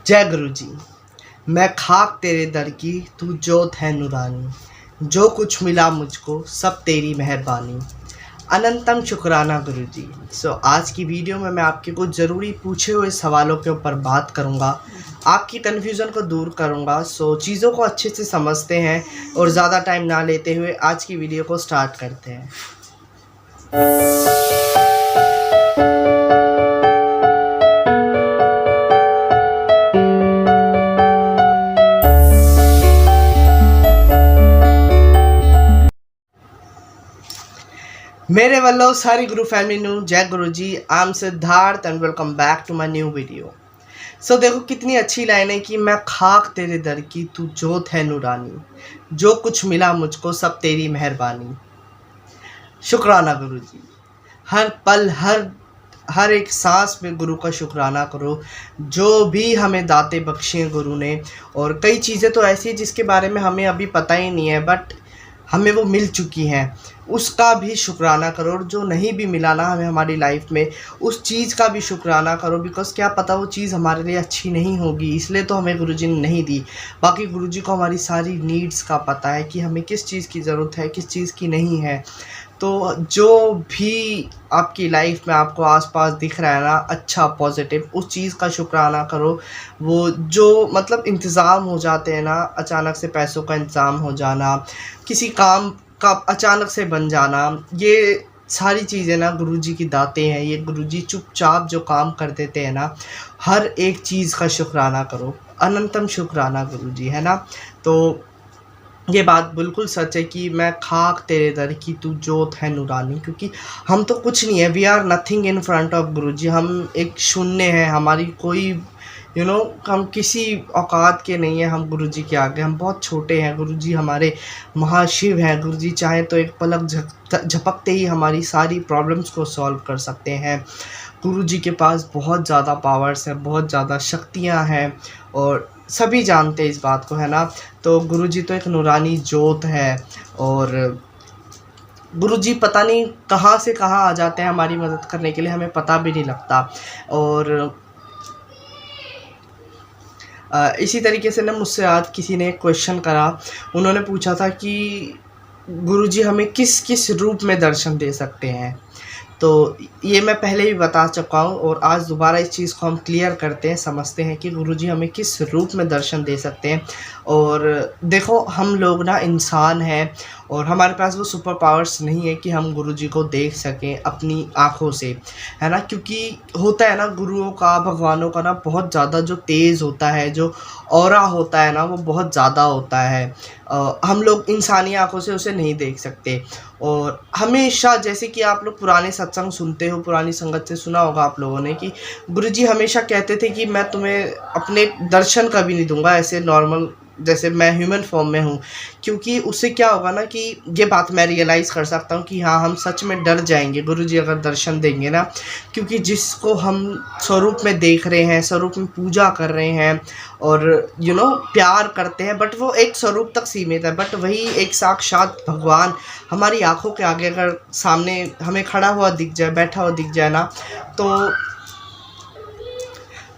जय गुरु जी। मैं खाक तेरे दर की, तू जोत है नूरानी। जो कुछ मिला मुझको सब तेरी मेहरबानी। अनंतम शुक्राना गुरु जी। आज की वीडियो में मैं आपके कुछ ज़रूरी पूछे हुए सवालों के ऊपर बात करूंगा, आपकी कन्फ्यूज़न को दूर करूंगा। चीज़ों को अच्छे से समझते हैं और ज़्यादा टाइम ना लेते हुए आज की वीडियो को स्टार्ट करते हैं। मेरे वालों सारी गुरु फैमिली नू जय गुरु जी। I am Siddharth and welcome back to my new video. देखो कितनी अच्छी लाइन है कि मैं खाक तेरे दर की, तू जोत है नूरानी। जो कुछ मिला मुझको सब तेरी मेहरबानी। शुक्राना गुरु जी। हर पल हर एक सांस में गुरु का शुक्राना करो, जो भी हमें दाते बख्शे हैं गुरु ने। और कई चीज़ें तो ऐसी हैं जिसके बारे में हमें अभी पता ही नहीं है, बट हमें वो मिल चुकी हैं, उसका भी शुक्राना करो। और जो नहीं भी मिला ना हमें हमारी लाइफ में, उस चीज़ का भी शुक्राना करो, बिकॉज़ क्या पता वो चीज़ हमारे लिए अच्छी नहीं होगी, इसलिए तो हमें गुरुजी ने नहीं दी। बाकी गुरुजी को हमारी सारी नीड्स का पता है कि हमें किस चीज़ की ज़रूरत है, किस चीज़ की नहीं है। तो जो भी आपकी लाइफ में आपको आसपास दिख रहा है ना अच्छा पॉजिटिव, उस चीज़ का शुक्राना करो। वो जो मतलब इंतज़ाम हो जाते हैं ना, अचानक से पैसों का इंतज़ाम हो जाना, किसी काम का अचानक से बन जाना, ये सारी चीज़ें ना गुरुजी की दातें हैं। ये गुरुजी चुपचाप जो काम कर देते हैं ना, हर एक चीज़ का शुक्राना करो। अनंतम शुक्राना गुरुजी, है ना। तो ये बात बिल्कुल सच है कि मैं खाक तेरे दर की, तू जोत है नूरानी। क्योंकि हम तो कुछ नहीं है, we are nothing in front of Guruji. हम एक शून्य हैं, हमारी कोई हम किसी औकात के नहीं हैं। हम गुरुजी के आगे हम बहुत छोटे हैं। गुरुजी हमारे महाशिव हैं। गुरुजी चाहे तो एक पलक झपकते ही हमारी सारी प्रॉब्लम्स को सॉल्व कर सकते हैं। गुरुजी के पास बहुत ज़्यादा पावर्स हैं, बहुत ज़्यादा शक्तियाँ हैं और सभी जानते हैं इस बात को, है ना। तो गुरुजी तो एक नूरानी जोत है और गुरुजी पता नहीं कहाँ से कहाँ आ जाते हैं हमारी मदद करने के लिए, हमें पता भी नहीं लगता। और इसी तरीके से ना मुझसे आज किसी ने एक क्वेश्चन करा। उन्होंने पूछा था कि गुरुजी हमें किस किस रूप में दर्शन दे सकते हैं। तो ये मैं पहले भी बता चुका हूँ और आज दोबारा इस चीज़ को हम क्लियर करते हैं, समझते हैं कि गुरुजी हमें किस रूप में दर्शन दे सकते हैं। और देखो हम लोग ना इंसान हैं और हमारे पास वो सुपर पावर्स नहीं है कि हम गुरुजी को देख सकें अपनी आँखों से, है ना। क्योंकि होता है ना गुरुओं का, भगवानों का ना बहुत ज़्यादा जो तेज़ होता है, जो ऑरा होता है ना, वो बहुत ज़्यादा होता है। हम लोग इंसानी आँखों से उसे नहीं देख सकते। और हमेशा जैसे कि आप लोग पुराने सत्संग सुनते हो, पुरानी संगत से सुना होगा आप लोगों ने कि गुरुजी हमेशा कहते थे कि मैं तुम्हें अपने दर्शन कभी नहीं दूंगा ऐसे नॉर्मल, जैसे मैं ह्यूमन फॉर्म में हूँ। क्योंकि उससे क्या होगा ना कि ये बात मैं रियलाइज़ कर सकता हूँ कि हाँ हम सच में डर जाएंगे गुरुजी अगर दर्शन देंगे ना। क्योंकि जिसको हम स्वरूप में देख रहे हैं, स्वरूप में पूजा कर रहे हैं और प्यार करते हैं, बट वो एक स्वरूप तक सीमित है। बट वही एक साक्षात भगवान हमारी आंखों के आगे अगर सामने हमें खड़ा हुआ दिख जाए, बैठा हुआ दिख जाए ना,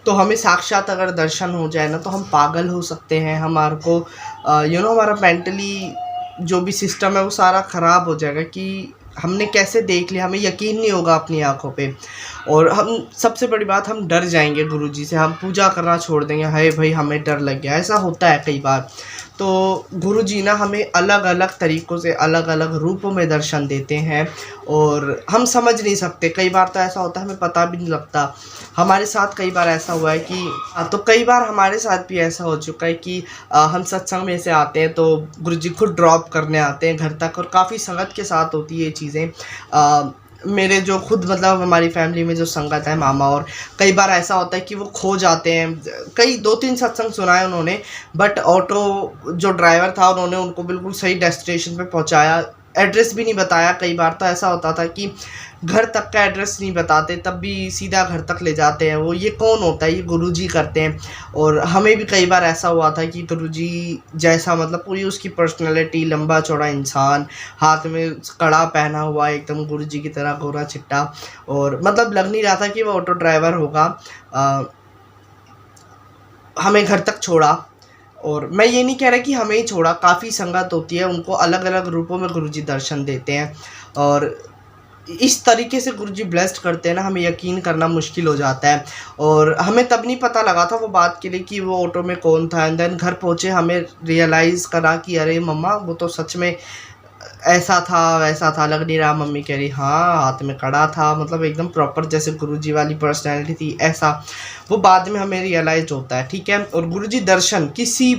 तो हमें साक्षात अगर दर्शन हो जाए ना, तो हम पागल हो सकते हैं। हमारे को हमारा मेंटली जो भी सिस्टम है वो सारा ख़राब हो जाएगा कि हमने कैसे देख लिया, हमें यकीन नहीं होगा अपनी आंखों पे। और हम सबसे बड़ी बात, हम डर जाएंगे गुरुजी से, हम पूजा करना छोड़ देंगे, हाय भाई हमें डर लग गया। ऐसा होता है कई बार। तो गुरुजी ना हमें अलग अलग तरीक़ों से, अलग अलग रूपों में दर्शन देते हैं और हम समझ नहीं सकते। कई बार तो ऐसा होता है हमें पता भी नहीं लगता। हमारे साथ कई बार ऐसा हुआ है कि तो कई बार हमारे साथ भी ऐसा हो चुका है कि हम सत्संग में से आते हैं तो गुरुजी खुद ड्रॉप करने आते हैं घर तक। और काफ़ी संगत के साथ होती है ये चीज़ें। मेरे जो खुद मतलब हमारी फैमिली में जो संगत है, मामा, और कई बार ऐसा होता है कि वो खो जाते हैं। कई 2-3 सत्संग सुना है उन्होंने, बट ऑटो जो ड्राइवर था उन्होंने उनको बिल्कुल सही डेस्टिनेशन पे पहुंचाया, एड्रेस भी नहीं बताया। कई बार तो ऐसा होता था कि घर तक का एड्रेस नहीं बताते, तब भी सीधा घर तक ले जाते हैं। वो ये कौन होता है? ये गुरुजी करते हैं। और हमें भी कई बार ऐसा हुआ था कि गुरुजी जैसा मतलब पूरी उसकी पर्सनैलिटी, लंबा चौड़ा इंसान, हाथ में कड़ा पहना हुआ, एकदम गुरुजी की तरह गोरा चिट्टा, और मतलब लग नहीं रहा था कि वो ऑटो ड्राइवर होगा। हमें घर तक छोड़ा। और मैं ये नहीं कह रहा कि हमें ही छोड़ा, काफ़ी संगत होती है, उनको अलग अलग रूपों में गुरुजी दर्शन देते हैं। और इस तरीके से गुरुजी ब्लेस्ड करते हैं ना, हमें यकीन करना मुश्किल हो जाता है। और हमें तब नहीं पता लगा था वो बात के लिए कि वो ऑटो में कौन था। एंड देन घर पहुँचे, हमें रियलाइज़ करा कि अरे मम्मा वो तो सच में ऐसा था वैसा था, लग नहीं रहा। मम्मी कह रही हाँ हाथ में कड़ा था, मतलब एकदम प्रॉपर जैसे गुरुजी वाली पर्सनैलिटी थी ऐसा। वो बाद में हमें रियलाइज होता है, ठीक है। और गुरुजी दर्शन किसी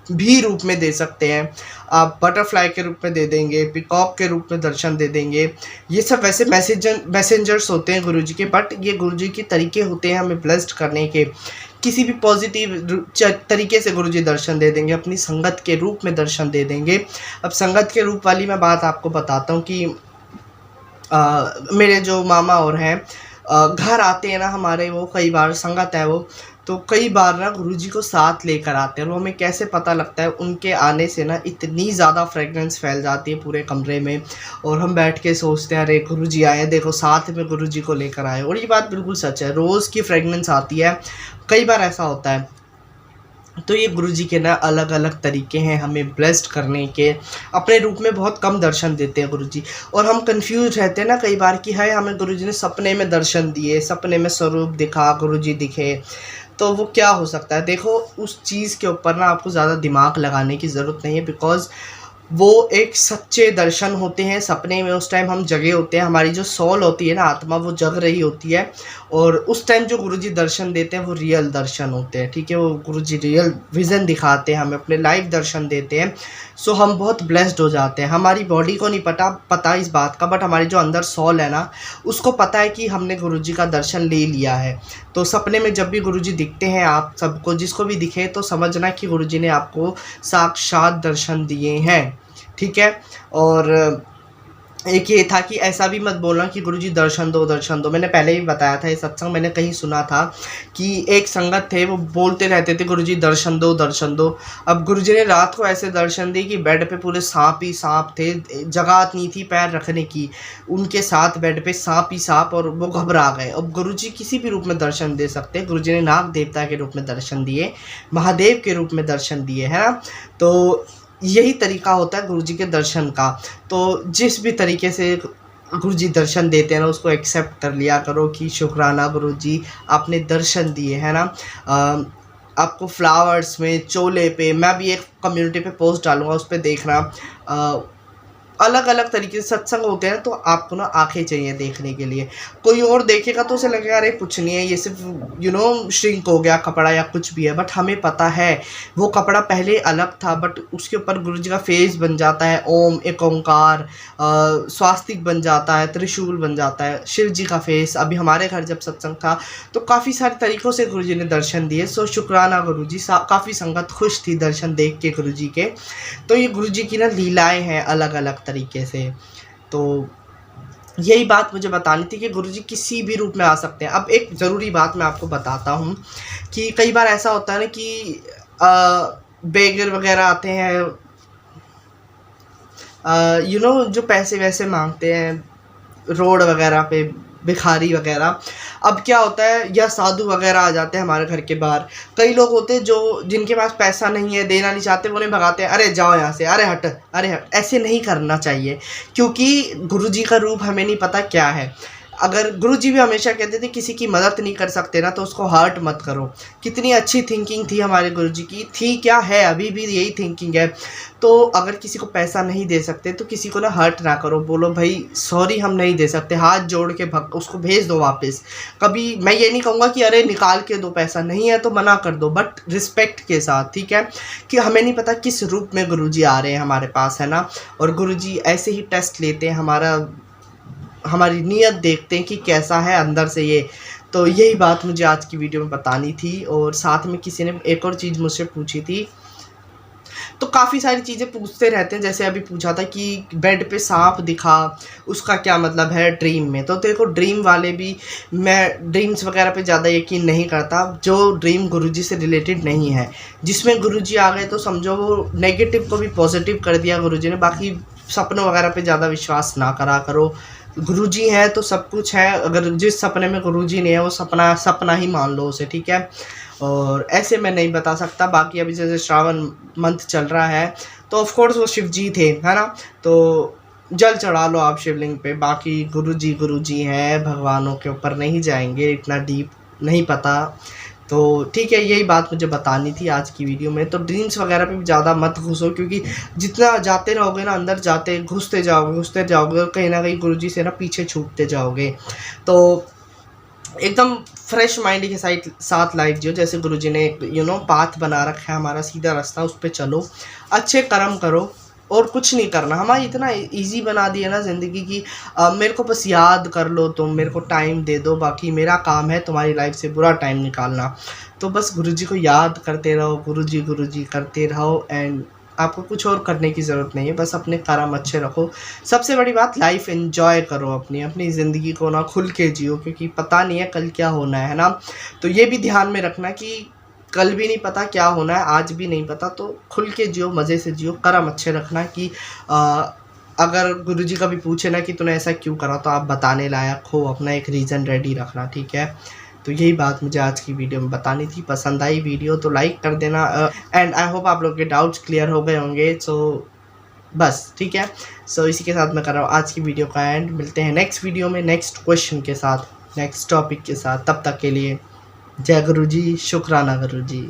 भी रूप में दे सकते हैं। आप बटरफ्लाई के रूप में दे देंगे, पिकॉक के रूप में दर्शन दे देंगे। ये सब वैसे मैसेंजर्स होते हैं गुरुजी के, बट ये गुरुजी के तरीके होते हैं हमें ब्लेस्ड करने के। किसी भी पॉजिटिव तरीके से गुरुजी दर्शन दे देंगे, अपनी संगत के रूप में दर्शन दे देंगे। अब संगत के रूप वाली मैं बात आपको बताता हूँ कि मेरे जो मामा और हैं, घर आते हैं ना हमारे, वो कई बार संगत है वो, तो कई बार ना गुरुजी को साथ लेकर आते हैं। और हमें कैसे पता लगता है, उनके आने से ना इतनी ज़्यादा फ्रेगरेंस फैल जाती है पूरे कमरे में। और हम बैठ के सोचते हैं अरे गुरुजी आए, देखो साथ में गुरुजी को लेकर आए। और ये बात बिल्कुल सच है, रोज़ की फ्रेगरेंस आती है, कई बार ऐसा होता है। तो ये गुरुजी के ना अलग अलग तरीके हैं हमें ब्लेस्ड करने के। अपने रूप में बहुत कम दर्शन देते हैं गुरुजी, और हम कंफ्यूज रहते हैं ना कई बार कि है हमें गुरुजी ने सपने में दर्शन दिए, सपने में स्वरूप दिखा, गुरुजी दिखे, तो वो क्या हो सकता है। देखो उस चीज़ के ऊपर ना आपको ज़्यादा दिमाग लगाने की ज़रूरत नहीं है, बिकॉज़ वो एक सच्चे दर्शन होते हैं। सपने में उस टाइम हम जगे होते हैं, हमारी जो सोल होती है ना, आत्मा, वो जग रही होती है। और उस टाइम जो गुरुजी दर्शन देते हैं वो रियल दर्शन होते हैं, ठीक है। वो गुरुजी रियल विज़न दिखाते हैं हमें, अपने लाइव दर्शन देते हैं। सो हम बहुत ब्लेस्ड हो जाते हैं। हमारी बॉडी को नहीं पता इस बात का, बट हमारी जो अंदर सोल है ना, उसको पता है कि हमने गुरुजी का दर्शन ले लिया है। तो सपने में जब भी गुरुजी दिखते हैं, आप सबको जिसको भी दिखे, तो समझना कि गुरुजी ने आपको साक्षात दर्शन दिए हैं, ठीक है। और एक ये था कि ऐसा भी मत बोलना कि गुरुजी दर्शन दो दर्शन दो। मैंने पहले ही बताया था, ये सत्संग मैंने कहीं सुना था कि एक संगत थे, वो बोलते रहते थे गुरुजी दर्शन दो दर्शन दो। अब गुरुजी ने रात को ऐसे दर्शन दी कि बेड पे पूरे सांप ही सांप थे, जगह नहीं थी पैर रखने की, उनके साथ बेड पे सांप ही सांप, और वो घबरा गए। अब गुरुजी किसी भी रूप में दर्शन दे सकते हैं। गुरुजी ने नाग देवता के रूप में दर्शन दिए, महादेव के रूप में दर्शन दिए, है ना। तो यही तरीका होता है गुरुजी के दर्शन का। तो जिस भी तरीके से गुरुजी दर्शन देते हैं ना, उसको एक्सेप्ट कर लिया करो कि शुक्राना गुरुजी आपने दर्शन दिए, है ना। आपको फ्लावर्स में, चोले पे, मैं भी एक कम्युनिटी पे पोस्ट डालूंगा, उस पर देखना। अलग अलग तरीके से सत्संग होते हैं, तो आपको ना आंखें चाहिए देखने के लिए। कोई और देखेगा तो उसे लगेगा अरे कुछ नहीं है, ये सिर्फ श्रिंक हो गया कपड़ा या कुछ भी है। बट हमें पता है वो कपड़ा पहले अलग था, बट उसके ऊपर गुरुजी का फेस बन जाता है, ओम, एक ओंकार, स्वास्तिक बन जाता है, त्रिशूल बन जाता है, शिव जी का फेस। अभी हमारे घर जब सत्संग था तो काफ़ी सारे तरीक़ों से गुरुजी ने दर्शन दिए। सो शुक्राना गुरुजी, काफ़ी संगत खुश थी दर्शन देख के गुरुजी के। तो ये गुरुजी की ना लीलाएँ हैं अलग अलग तरीके से। तो यही बात मुझे बतानी थी कि गुरुजी किसी भी रूप में आ सकते हैं। अब एक ज़रूरी बात मैं आपको बताता हूँ कि कई बार ऐसा होता है ना कि बेगर वगैरह आते हैं, जो पैसे वैसे मांगते हैं रोड वगैरह पे, भिखारी वगैरह। अब क्या होता है, या साधु वगैरह आ जाते हैं हमारे घर के बाहर। कई लोग होते हैं जो जिनके पास पैसा नहीं है, देना नहीं चाहते, वो उन्हें भगाते हैं, अरे जाओ यहाँ से, अरे हट, अरे हट। ऐसे नहीं करना चाहिए, क्योंकि गुरुजी का रूप हमें नहीं पता क्या है। अगर गुरुजी भी हमेशा कहते थे किसी की मदद नहीं कर सकते ना, तो उसको हर्ट मत करो। कितनी अच्छी थिंकिंग थी हमारे गुरुजी की, थी क्या है, अभी भी यही थिंकिंग है। तो अगर किसी को पैसा नहीं दे सकते तो किसी को ना हर्ट ना करो, बोलो भाई सॉरी हम नहीं दे सकते, हाथ जोड़ के उसको भेज दो वापस। कभी मैं ये नहीं कहूँगा कि अरे निकाल के दो, पैसा नहीं है तो मना कर दो, बट रिस्पेक्ट के साथ, ठीक है। कि हमें नहीं पता किस रूप में गुरुजी आ रहे हैं हमारे पास, है ना। और गुरुजी ऐसे ही टेस्ट लेते हैं, हमारी नीयत देखते हैं कि कैसा है अंदर से ये। तो यही बात मुझे आज की वीडियो में बतानी थी। और साथ में किसी ने एक और चीज़ मुझसे पूछी थी, तो काफ़ी सारी चीज़ें पूछते रहते हैं। जैसे अभी पूछा था कि बेड पे सांप दिखा, उसका क्या मतलब है ड्रीम में। तो देखो ड्रीम वाले भी, मैं ड्रीम्स वगैरह पे ज़्यादा यकीन नहीं करता जो ड्रीम गुरुजी से रिलेटेड नहीं है। जिसमें गुरुजी आ गए तो समझो वो नेगेटिव को भी पॉजिटिव कर दिया गुरुजी ने। बाकी सपनों वगैरह पे ज़्यादा विश्वास ना करा करो। गुरुजी है तो सब कुछ है, अगर जिस सपने में गुरुजी नहीं है वो सपना ही मान लो उसे, ठीक है। और ऐसे मैं नहीं बता सकता। बाकी अभी जैसे श्रावण मंथ चल रहा है तो ऑफ कोर्स वो शिव जी थे, है ना, तो जल चढ़ा लो आप शिवलिंग पे। बाकी गुरु जी हैं, भगवानों के ऊपर नहीं जाएंगे, इतना डीप नहीं पता। तो ठीक है, यही बात मुझे बतानी थी आज की वीडियो में। तो ड्रीम्स वगैरह पे भी ज़्यादा मत घुसो, क्योंकि जितना जाते रहोगे ना अंदर, जाते घुसते जाओगे और कहीं ना कहीं गुरुजी से ना पीछे छूटते जाओगे। तो एकदम फ्रेश माइंड के साथ लाइफ जियो, जैसे गुरुजी ने पाथ बना रखा है हमारा, सीधा रास्ता, उस पर चलो, अच्छे कर्म करो और कुछ नहीं करना। हमारा इतना इजी बना दिया ना ज़िंदगी की, मेरे को बस याद कर लो, तुम मेरे को टाइम दे दो, बाकी मेरा काम है तुम्हारी लाइफ से बुरा टाइम निकालना। तो बस गुरुजी को याद करते रहो, गुरुजी करते रहो, एंड आपको कुछ और करने की ज़रूरत नहीं है, बस अपने कर्म अच्छे रखो। सबसे बड़ी बात, लाइफ एंजॉय करो, अपनी ज़िंदगी को ना खुल के जियो, क्योंकि पता नहीं है कल क्या होना है ना। तो ये भी ध्यान में रखना कि कल भी नहीं पता क्या होना है, आज भी नहीं पता, तो खुल के जियो, मज़े से जियो, कर्म अच्छे रखना कि अगर गुरुजी कभी पूछे ना कि तूने ऐसा क्यों करा, तो आप बताने लायक हो, अपना एक रीज़न रेडी रखना, ठीक है। तो यही बात मुझे आज की वीडियो में बतानी थी। पसंद आई वीडियो तो लाइक कर देना, एंड आई होप आप लोग के डाउट्स क्लियर हो गए होंगे। सो बस ठीक है, सो इसी के साथ मैं कर रहा हूँ आज की वीडियो का एंड। मिलते हैं नेक्स्ट वीडियो में नेक्स्ट क्वेश्चन के साथ, नेक्स्ट टॉपिक के साथ। तब तक के लिए जय गुरु जी, शुक्राना गुरु जी।